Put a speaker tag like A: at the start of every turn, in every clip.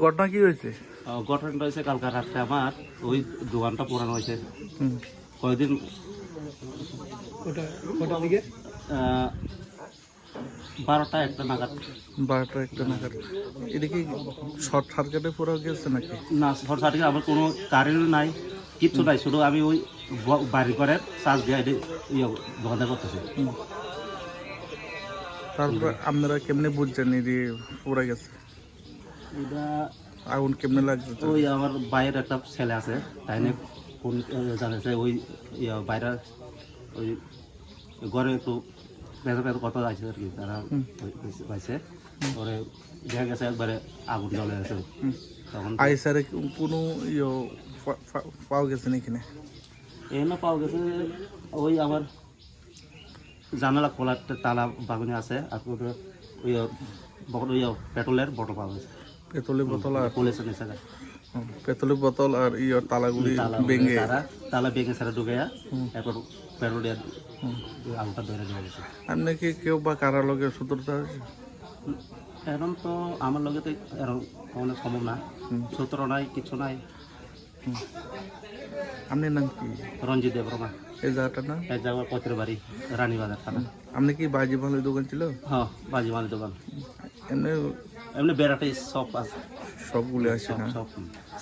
A: ঘটনা কি হয়েছে?
B: ঘটনাটা হয়েছে কালকা রাত্রে আমার ওই দোকানটা পুরানো হয়েছে কয়েকদিন 12টা 1টা নাগাদ।
A: 12টা 1টা নাগাদ। এদিকে শর্ট সার্কিটে পুরো গেছে নাকি?
B: না, শর্ট সার্কিট আমার কোনো কারেন্ট নাই, কিচ্ছু নাই, শুধু আমি ওই বাড়ি করে চার্জ দিয়ে দোকানদার করতেছি।
A: তারপরে আপনারা কেমনে বুঝছেন যে পুরো গেছে?
B: এটা
A: আগুন কেমনে লাগছে?
B: ওই আমার বাইরের একটা ছেলে আছে, তাই নিয়ে ফোন জানাচ্ছে ওই বাইরে ওই ঘরে একটু পেঁচা পেঁচা কথা আছে আর কি, তারা পাইছে পরে দেখা গেছে একবারে আগুন জ্বলে গেছে। তখন
A: আইসারে কোনো পাওয়া গেছে নাকি?
B: এখানে পাওয়া গেছে ওই আমার জানালা খোলা তালা বাগুনি আছে, আর ওই ওই পেট্রোলের বোতল পাওয়া গেছে।
A: পেট্রোলের বোতল আর
B: পুলিশের নিচে
A: পেট্রোলের বোতল আর তালাগুলি ভেঙে
B: তালা ভেঙে সারা ঢুকে এরপর পেট্রোল দিয়ে আগুনটা ধরে দেওয়া গেছে।
A: আপনি কি কেউ বা কারার লগে সূত্রতা হয়েছে?
B: এখন তো আমার লগে তো এরকম কোনো সম্ভব না, সূত্র নাই, কিছু নাই।
A: আপনার নাম কি?
B: রঞ্জিত দেবরমা।
A: এই জায়গাটার নাম?
B: এই জায়গার পত্রের বাড়ি, রানীবাজার থানা।
A: আপনি কি বাজি মালের দোকান ছিল?
B: হ্যাঁ, বাজি মালের দোকান।
A: এমনি
B: এমনি বেড়াতে সব আছে,
A: সবগুলো আছে না?
B: সব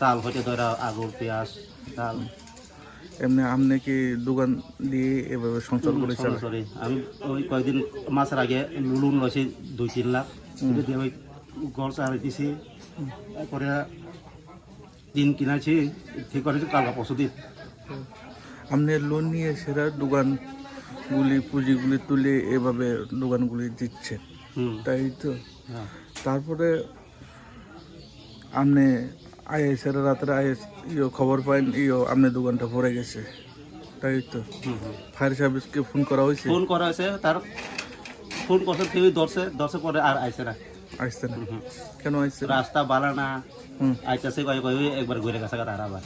B: চাল হইতে ধরা, আগুন, পেঁয়াজ, চাল।
A: এমনি আপনি কি দোকান দিয়ে এভাবে সংসার করেছেন?
B: আমি ওই কয়েকদিন মাসের আগে লোন লইছি 2-3 লাখ, দিয়ে ওই ঘর চালাই দিছি, তারপরে দিন কিনাইছি, ঠিক করেছি কালকা পরশু দিন।
A: আপনি লোন নিয়ে সেরা দোকানগুলি পুঁজিগুলি তুলে এভাবে দোকানগুলি দিচ্ছেন, তাই তো? তারপরে আপনি আইএসের রাত্রে খবর পাইন আপনার দোকানটা পড়ে গেছে, তাই তো? ফায়ার সার্ভিসকে ফোন করা হয়েছে?
B: ফোন করা হয়েছে, তার ফোন করছে, কেউ ধরছে পরে আর আইসে না।
A: আসছে না? কেন আসছে?
B: রাস্তা বালা না, আইতেছে একবার ঘুরে গেছে তারা আবার।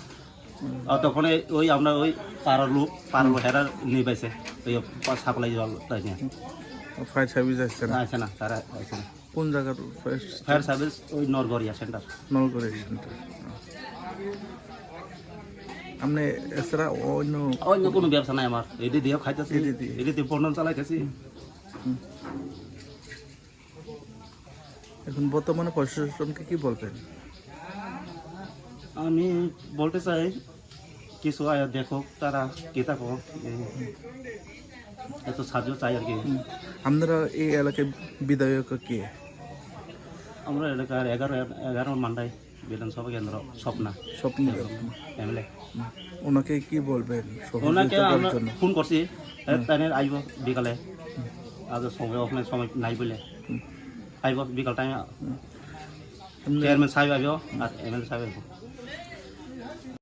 B: তখন ওই আমরা ওই পাড়ার লোক হেরা নিয়ে পাইছে ওই সাপ্লাই জল, তাই নিয়ে
A: ফায়ার সার্ভিস আসছে না?
B: আসে না, তারা আসে না।
A: কোন জায়গার
B: ফায়ার সার্ভিস? ওই নরগড়িয়া সেন্টার।
A: নলগড়িয়া সেন্টার। আপনি এছাড়া
B: অন্য কোনো ব্যবসা নাই আমার, এটি দিয়েও খাইতেছি, এটি দিয়ে পণ্য চালাইতেছি।
A: এখন বর্তমানে প্রশাসনকে কি বলবেন?
B: আমি বলতে চাই কিছু আয় দেখো, তারা কি থাকো, এত সাহায্য চাই আর কি।
A: আপনারা এই এলাকায় বিধায়ক কে?
B: আমরা এলাকার 11 মান্ডাই বিধানসভা কেন্দ্র স্বপ্ন এমএলএ।
A: ওনাকে কি বলবেন?
B: ওনাকে আমরা ফোন করছি, তাই আইব বিকালে, আজ সময় নাই বলে আইব বিকাল টাইম। চেয়ারম্যান সাহেব আইব আর এমএলএ সাহেব আইব।